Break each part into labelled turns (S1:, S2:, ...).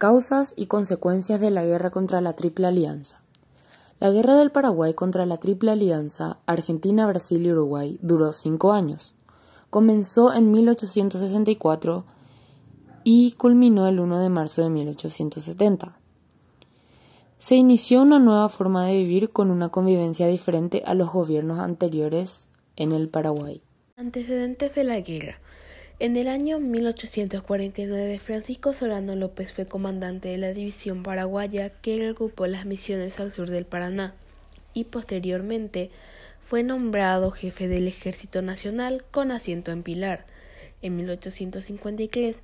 S1: Causas y consecuencias de la guerra contra la Triple Alianza. La guerra del Paraguay contra la Triple Alianza, Argentina, Brasil y Uruguay, duró 5 años. Comenzó en 1864 y culminó el 1 de marzo de 1870. Se inició una nueva forma de vivir con una convivencia diferente a los gobiernos anteriores en el Paraguay.
S2: Antecedentes de la guerra. En el año 1849, Francisco Solano López fue comandante de la división paraguaya que ocupó las misiones al sur del Paraná y posteriormente fue nombrado jefe del Ejército Nacional con asiento en Pilar. En 1853,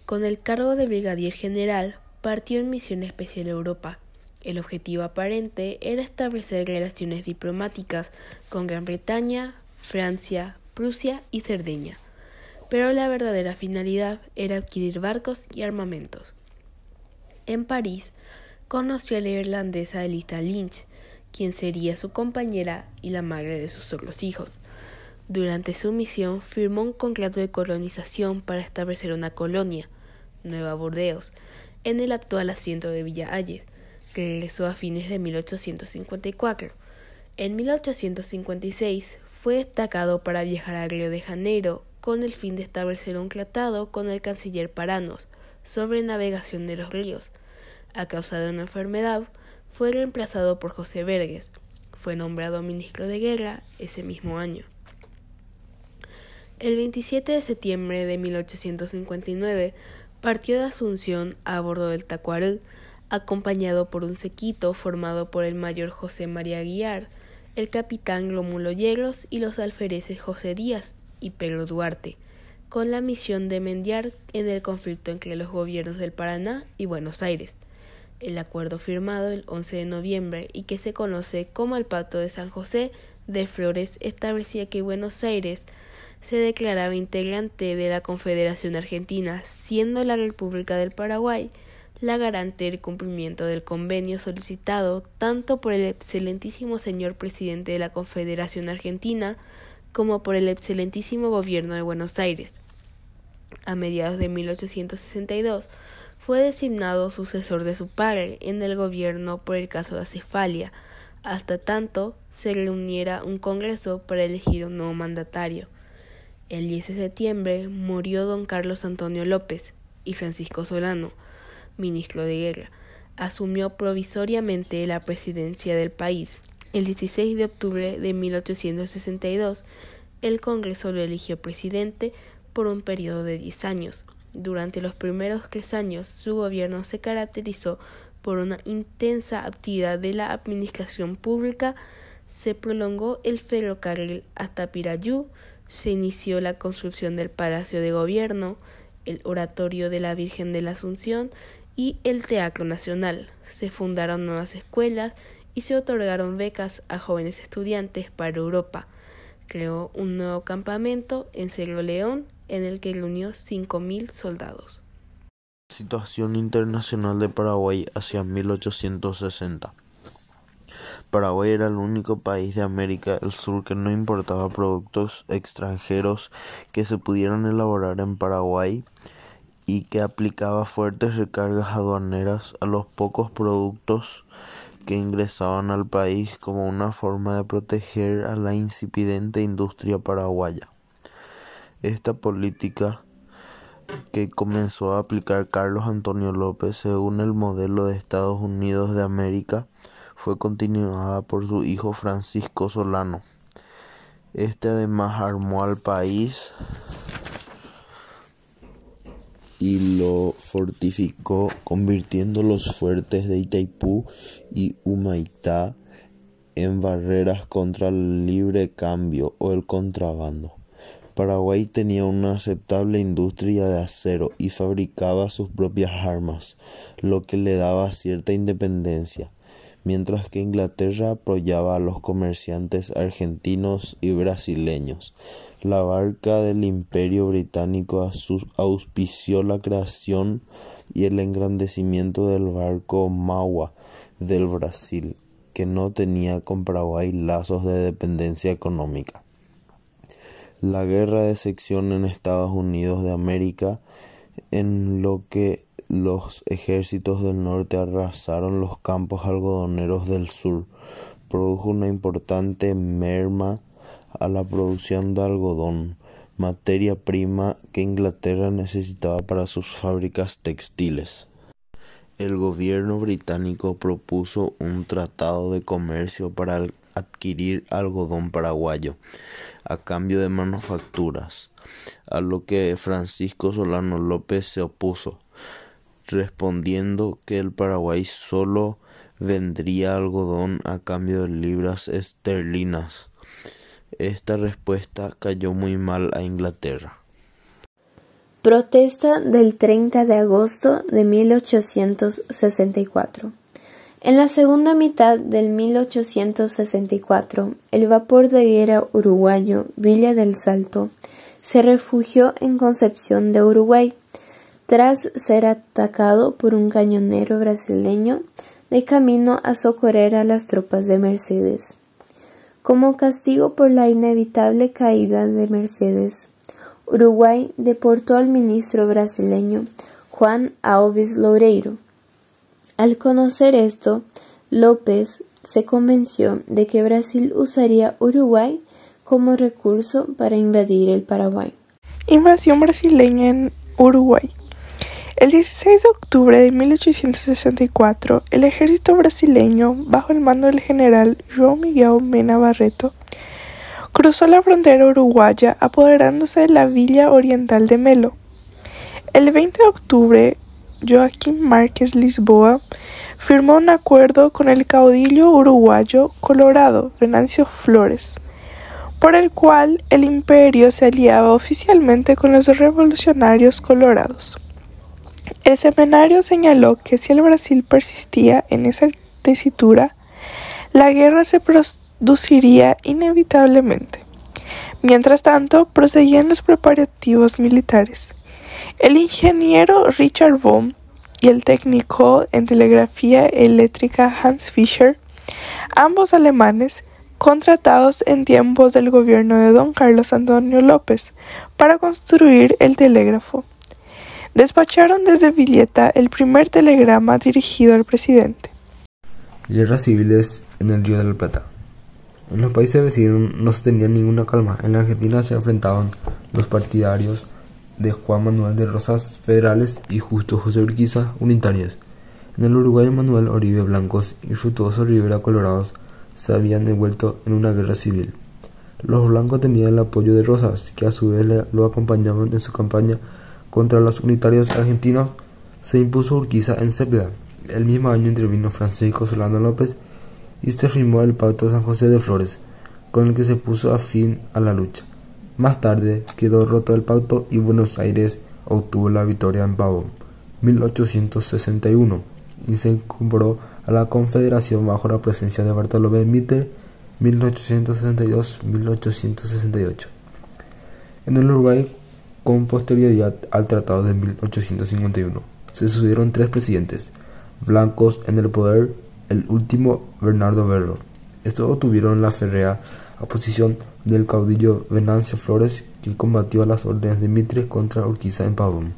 S2: con el cargo de brigadier general, partió en misión especial a Europa. El objetivo aparente era establecer relaciones diplomáticas con Gran Bretaña, Francia, Prusia y Cerdeña, pero la verdadera finalidad era adquirir barcos y armamentos. En París, conoció a la irlandesa Eliza Lynch, quien sería su compañera y la madre de sus otros hijos. Durante su misión firmó un contrato de colonización para establecer una colonia, Nueva Burdeos, en el actual asiento de Villa Hayes, que regresó a fines de 1854. En 1856 fue destacado para viajar a Río de Janeiro con el fin de establecer un tratado con el canciller Paranos sobre navegación de los ríos. A causa de una enfermedad, fue reemplazado por José Verges. Fue nombrado ministro de Guerra ese mismo año. El 27 de septiembre de 1859 partió de Asunción a bordo del Tacuarel, acompañado por un séquito formado por el mayor José María Aguiar, el capitán Rómulo Hierros y los alfereces José Díaz y Pedro Duarte, con la misión de mediar en el conflicto entre los gobiernos del Paraná y Buenos Aires. El acuerdo firmado el 11 de noviembre y que se conoce como el Pacto de San José de Flores establecía que Buenos Aires se declaraba integrante de la Confederación Argentina, siendo la República del Paraguay la garante del cumplimiento del convenio solicitado tanto por el excelentísimo señor presidente de la Confederación Argentina como por el excelentísimo gobierno de Buenos Aires. A mediados de 1862 fue designado sucesor de su padre en el gobierno por el caso de Acefalia, hasta tanto se reuniera un congreso para elegir un nuevo mandatario. El 10 de septiembre murió don Carlos Antonio López y Francisco Solano, ministro de Guerra, asumió provisoriamente la presidencia del país. El 16 de octubre de 1862, el Congreso lo eligió presidente por un periodo de 10 años. Durante los primeros 3 años, su gobierno se caracterizó por una intensa actividad de la administración pública. Se prolongó el ferrocarril hasta Pirayú, se inició la construcción del Palacio de Gobierno, el Oratorio de la Virgen de la Asunción y el Teatro Nacional. Se fundaron nuevas escuelas y se otorgaron becas a jóvenes estudiantes para Europa. Creó un nuevo campamento en Cerro León en el que reunió 5.000 soldados.
S3: Situación internacional de Paraguay hacia 1860. Paraguay era el único país de América del Sur que no importaba productos extranjeros que se pudieran elaborar en Paraguay y que aplicaba fuertes recargas aduaneras a los pocos productos que ingresaban al país como una forma de proteger a la incipiente industria paraguaya. Esta política, que comenzó a aplicar Carlos Antonio López según el modelo de Estados Unidos de América, fue continuada por su hijo Francisco Solano. Este además armó al país y lo fortificó, convirtiendo los fuertes de Itaipú y Humaitá en barreras contra el libre cambio o el contrabando. Paraguay tenía una aceptable industria de acero y fabricaba sus propias armas, lo que le daba cierta independencia, mientras que Inglaterra apoyaba a los comerciantes argentinos y brasileños. La barca del Imperio Británico auspició la creación y el engrandecimiento del barco Mauá del Brasil, que no tenía con Paraguay lazos de dependencia económica. La guerra de secesión en Estados Unidos de América, en lo que los ejércitos del norte arrasaron los campos algodoneros del sur, produjo una importante merma a la producción de algodón, materia prima que Inglaterra necesitaba para sus fábricas textiles. El gobierno británico propuso un tratado de comercio para adquirir algodón paraguayo a cambio de manufacturas, a lo que Francisco Solano López se opuso, respondiendo que el Paraguay solo vendría algodón a cambio de libras esterlinas. Esta respuesta cayó muy mal a Inglaterra.
S2: Protesta del 30 de agosto de 1864. En la segunda mitad del 1864, el vapor de guerra uruguayo Villa del Salto se refugió en Concepción de Uruguay, tras ser atacado por un cañonero brasileño de camino a socorrer a las tropas de Mercedes. Como castigo por la inevitable caída de Mercedes, Uruguay deportó al ministro brasileño Juan Alves Loureiro. Al conocer esto, López se convenció de que Brasil usaría Uruguay como recurso para invadir el Paraguay.
S4: Invasión brasileña en Uruguay. El 16 de octubre de 1864, el ejército brasileño, bajo el mando del general João Miguel Mena Barreto, cruzó la frontera uruguaya apoderándose de la villa oriental de Melo. El 20 de octubre, Joaquim Márquez Lisboa firmó un acuerdo con el caudillo uruguayo colorado Venancio Flores, por el cual el imperio se aliaba oficialmente con los revolucionarios colorados. El semanario señaló que si el Brasil persistía en esa tesitura, la guerra se produciría inevitablemente. Mientras tanto, proseguían los preparativos militares. El ingeniero Richard Bohm y el técnico en telegrafía eléctrica Hans Fischer, ambos alemanes, contratados en tiempos del gobierno de don Carlos Antonio López para construir el telégrafo, despacharon desde Villeta el primer telegrama dirigido al presidente.
S5: Guerras civiles en el Río de la Plata. En los países vecinos no se tenía ninguna calma. En la Argentina se enfrentaban los partidarios de Juan Manuel de Rosas federales y Justo José Urquiza unitarios. En el Uruguay, Manuel Oribe Blancos y Frutuoso Rivera Colorados se habían envuelto en una guerra civil. Los blancos tenían el apoyo de Rosas, que a su vez lo acompañaban en su campaña contra los unitarios argentinos. Se impuso Urquiza en Cepeda. El mismo año intervino Francisco Solano López y se firmó el Pacto de San José de Flores, con el que se puso a fin a la lucha. Más tarde quedó roto el pacto y Buenos Aires obtuvo la victoria en Pavón, 1861, y se incorporó a la Confederación bajo la presencia de Bartolomé Mitre, 1862-1868. En el Uruguay, con posterioridad al Tratado de 1851, se sucedieron 3 presidentes blancos en el poder, el último Bernardo Berro. Estos obtuvieron la férrea oposición del caudillo Venancio Flores, que combatió a las órdenes de Mitre contra Urquiza en Pavón.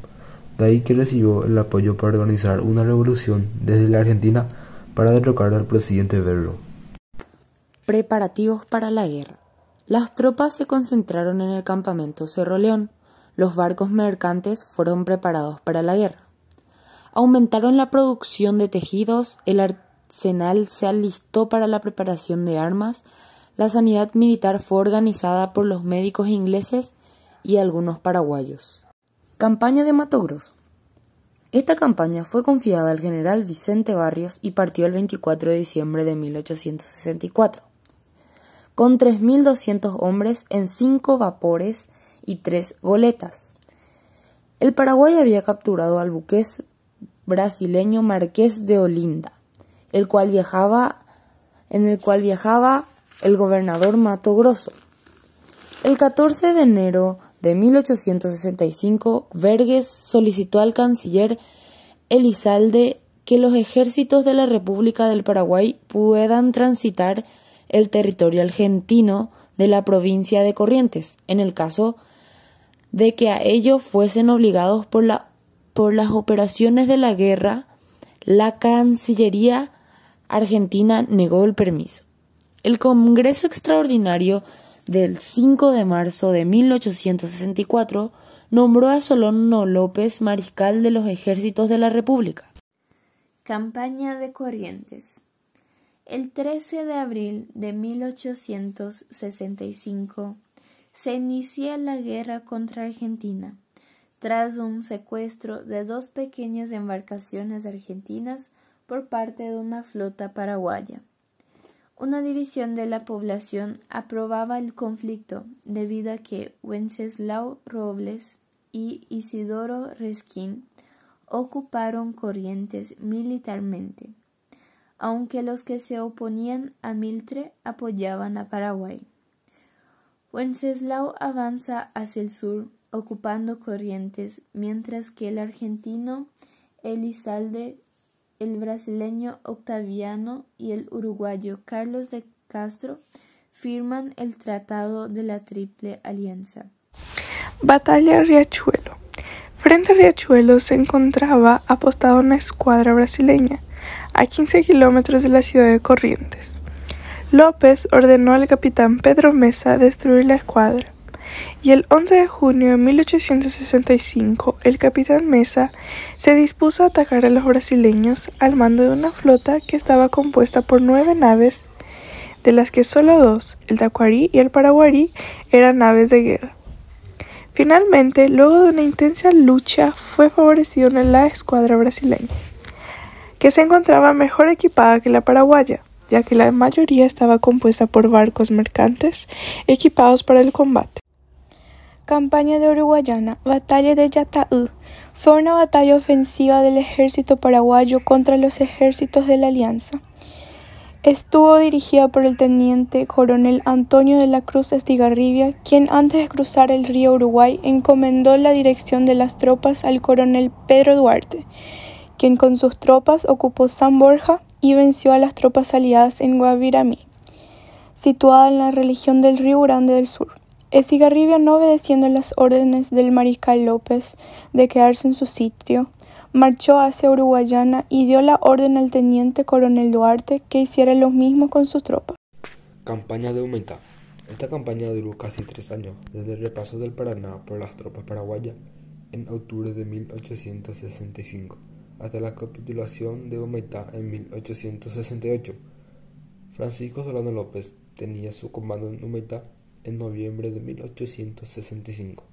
S5: De ahí que recibió el apoyo para organizar una revolución desde la Argentina para derrocar al presidente Berro.
S1: Preparativos para la guerra. Las tropas se concentraron en el campamento Cerro León. Los barcos mercantes fueron preparados para la guerra. Aumentaron la producción de tejidos, el arsenal se alistó para la preparación de armas, la sanidad militar fue organizada por los médicos ingleses y algunos paraguayos. Campaña de Mato Grosso. Esta campaña fue confiada al general Vicente Barrios y partió el 24 de diciembre de 1864, con 3.200 hombres en 5 vapores y 3 goletas. El Paraguay había capturado al buques brasileño Marqués de Olinda, en el cual viajaba el gobernador Mato Grosso. El 14 de enero de 1865, Vergés solicitó al canciller Elizalde que los ejércitos de la República del Paraguay puedan transitar el territorio argentino de la provincia de Corrientes, en el caso de que a ello fuesen obligados por la por las operaciones de la guerra, la Cancillería argentina negó el permiso. El Congreso Extraordinario del 5 de marzo de 1864 nombró a Solano López mariscal de los ejércitos de la República.
S6: Campaña de Corrientes. El 13 de abril de 1865 se inicia la guerra contra Argentina, tras un secuestro de 2 pequeñas embarcaciones argentinas por parte de una flota paraguaya. Una división de la población aprobaba el conflicto debido a que Wenceslao Robles y Isidoro Resquín ocuparon Corrientes militarmente, aunque los que se oponían a Mitre apoyaban a Paraguay. Wenceslao avanza hacia el sur, ocupando Corrientes, mientras que el argentino Elizalde, el brasileño Octaviano y el uruguayo Carlos de Castro firman el Tratado de la Triple Alianza.
S4: Batalla de Riachuelo. Frente a Riachuelo se encontraba apostada una escuadra brasileña, a 15 kilómetros de la ciudad de Corrientes. López ordenó al capitán Pedro Mesa destruir la escuadra, y el 11 de junio de 1865 el capitán Mesa se dispuso a atacar a los brasileños al mando de una flota que estaba compuesta por 9 naves, de las que solo 2, el Tacuarí y el Paraguarí, eran naves de guerra. Finalmente, luego de una intensa lucha, fue favorecida la escuadra brasileña, que se encontraba mejor equipada que la paraguaya, ya que la mayoría estaba compuesta por barcos mercantes equipados para el combate.
S7: Campaña de Uruguayana. Batalla de Yataú. Fue una batalla ofensiva del ejército paraguayo contra los ejércitos de la Alianza. Estuvo dirigida por el teniente coronel Antonio de la Cruz Estigarribia, quien antes de cruzar el río Uruguay encomendó la dirección de las tropas al coronel Pedro Duarte, quien con sus tropas ocupó San Borja y venció a las tropas aliadas en Guaviramí, situada en la región del Río Grande del Sur. Estigarribia, no obedeciendo las órdenes del mariscal López de quedarse en su sitio, marchó hacia Uruguayana y dio la orden al teniente coronel Duarte que hiciera lo mismo con sus tropas.
S5: Campaña de Humaitá. Esta campaña duró casi 3 años, desde el repaso del Paraná por las tropas paraguayas en octubre de 1865 hasta la capitulación de Humaitá en 1868. Francisco Solano López tenía su comando en Humaitá en noviembre de 1865.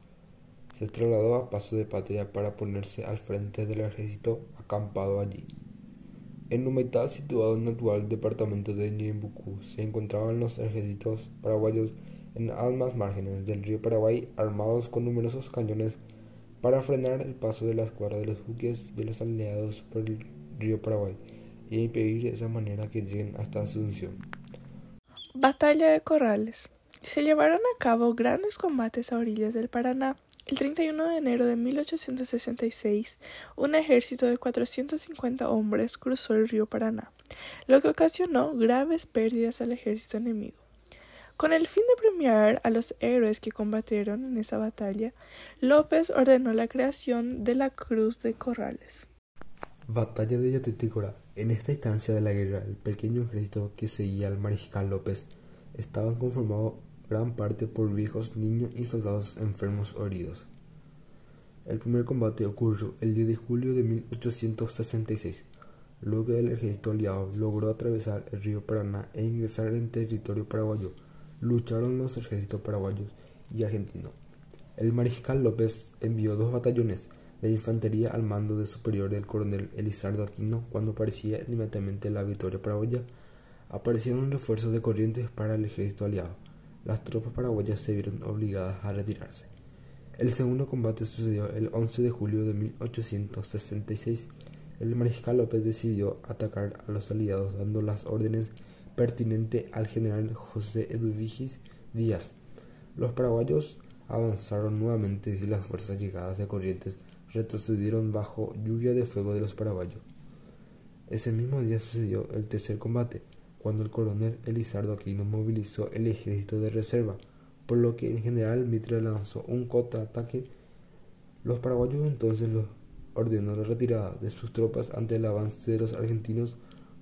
S5: Se trasladó a Paso de Patria para ponerse al frente del ejército acampado allí. En Humaitá, situado en el actual departamento de Ñeembucú, se encontraban los ejércitos paraguayos en ambas márgenes del río Paraguay, armados con numerosos cañones para frenar el paso de la escuadra de los buques de los aliados por el río Paraguay e impedir de esa manera que lleguen hasta Asunción.
S4: Batalla de Corrales. Se llevaron a cabo grandes combates a orillas del Paraná. El 31 de enero de 1866, un ejército de 450 hombres cruzó el río Paraná, lo que ocasionó graves pérdidas al ejército enemigo. Con el fin de premiar a los héroes que combatieron en esa batalla, López ordenó la creación de la Cruz de Corrales.
S5: Batalla de Yateticora. En esta instancia de la guerra, el pequeño ejército que seguía al mariscal López estaba conformado gran parte por viejos, niños y soldados enfermos o heridos. El primer combate ocurrió el 10 de julio de 1866, luego que el ejército aliado logró atravesar el río Paraná e ingresar en territorio paraguayo. Lucharon los ejércitos paraguayos y argentinos. El mariscal López envió 2 batallones de infantería al mando de superior del coronel Elizardo Aquino. Cuando parecía inmediatamente la victoria paraguaya, aparecieron refuerzos de Corrientes para el ejército aliado. Las tropas paraguayas se vieron obligadas a retirarse. El segundo combate sucedió el 11 de julio de 1866. El mariscal López decidió atacar a los aliados dando las órdenes pertinentes al general José Eduvigis Díaz. Los paraguayos avanzaron nuevamente y las fuerzas llegadas de Corrientes retrocedieron bajo lluvia de fuego de los paraguayos. Ese mismo día sucedió el tercer combate, cuando el coronel Elizardo Aquino movilizó el ejército de reserva, por lo que el general Mitre lanzó un contraataque. Los paraguayos entonces ordenó la retirada de sus tropas ante el avance de los argentinos,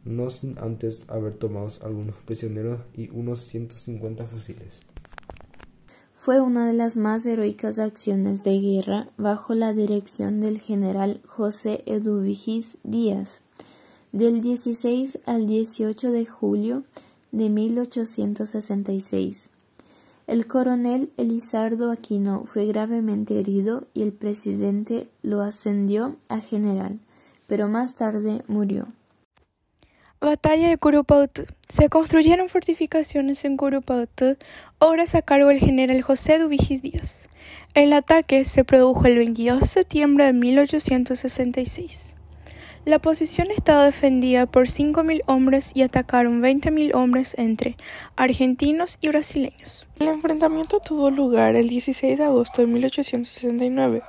S5: no sin antes haber tomado algunos prisioneros y unos 150 fusiles.
S6: Fue una de las más heroicas acciones de guerra bajo la dirección del general José Eduvigis Díaz, del 16 al 18 de julio de 1866. El coronel Elizardo Aquino fue gravemente herido y el presidente lo ascendió a general, pero más tarde murió.
S7: Batalla de Curupautú. Se construyeron fortificaciones en Curupautú, obras a cargo del general José Eduvigis Díaz. El ataque se produjo el 22 de septiembre de 1866. La posición estaba defendida por 5.000 hombres y atacaron 20.000 hombres entre argentinos y brasileños.
S4: El enfrentamiento tuvo lugar el 16 de agosto de 1869,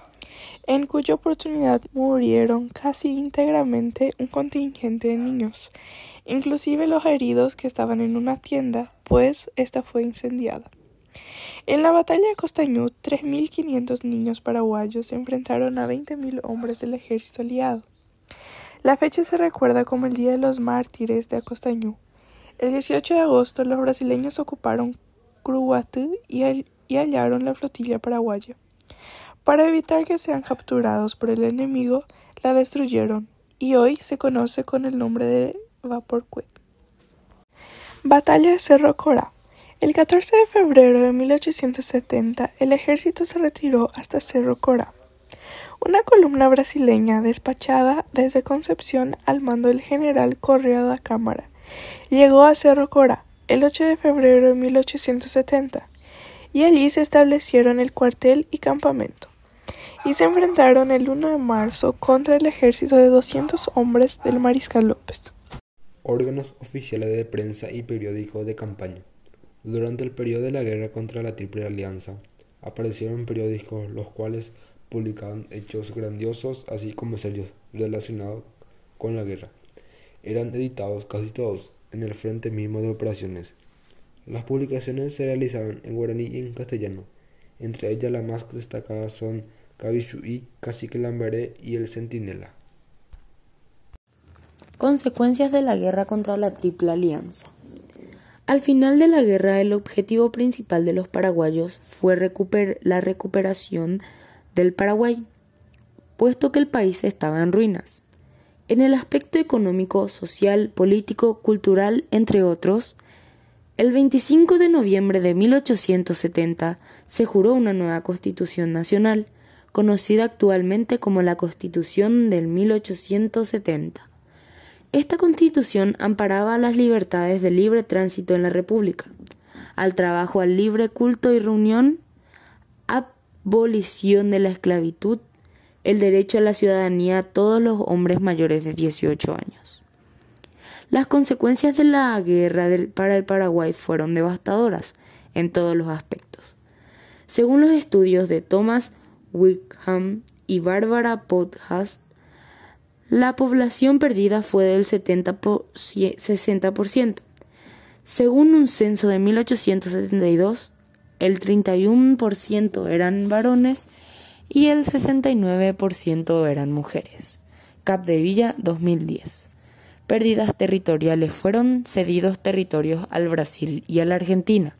S4: en cuya oportunidad murieron casi íntegramente un contingente de niños, inclusive los heridos que estaban en una tienda, pues esta fue incendiada. En la batalla de Costañú, 3.500 niños paraguayos se enfrentaron a 20.000 hombres del ejército aliado. La fecha se recuerda como el Día de los Mártires de Acostañú. El 18 de agosto los brasileños ocuparon Curuguatú y hallaron la flotilla paraguaya. Para evitar que sean capturados por el enemigo, la destruyeron y hoy se conoce con el nombre de Vaporcué. Batalla de Cerro Corá. El 14 de febrero de 1870 el ejército se retiró hasta Cerro Corá. Una columna brasileña despachada desde Concepción al mando del general Correa da Câmara llegó a Cerro Corá el 8 de febrero de 1870 y allí se establecieron el cuartel y campamento y se enfrentaron el 1 de marzo contra el ejército de 200 hombres del mariscal López.
S5: Órganos oficiales de prensa y periódicos de campaña. Durante el periodo de la guerra contra la Triple Alianza, aparecieron periódicos los cuales publicaban hechos grandiosos así como serios relacionados con la guerra. Eran editados casi todos en el frente mismo de operaciones. Las publicaciones se realizaban en guaraní y en castellano. Entre ellas las más destacadas son Cabichuí, Cacique Lambaré y El Centinela.
S1: Consecuencias de la guerra contra la Triple Alianza. Al final de la guerra, el objetivo principal de los paraguayos fue la recuperación del Paraguay, puesto que el país estaba en ruinas. En el aspecto económico, social, político, cultural, entre otros, el 25 de noviembre de 1870 se juró una nueva Constitución Nacional, conocida actualmente como la Constitución del 1870. Esta Constitución amparaba las libertades de libre tránsito en la República, al trabajo, al libre culto y reunión, abolición de la esclavitud, el derecho a la ciudadanía a todos los hombres mayores de 18 años. Las consecuencias de la guerra para el Paraguay fueron devastadoras en todos los aspectos. Según los estudios de Thomas Wickham y Barbara Podhast, la población perdida fue del 60%. Según un censo de 1872, el 31% eran varones y el 69% eran mujeres. Capdevila, 2010. Pérdidas territoriales: fueron cedidos territorios al Brasil y a la Argentina.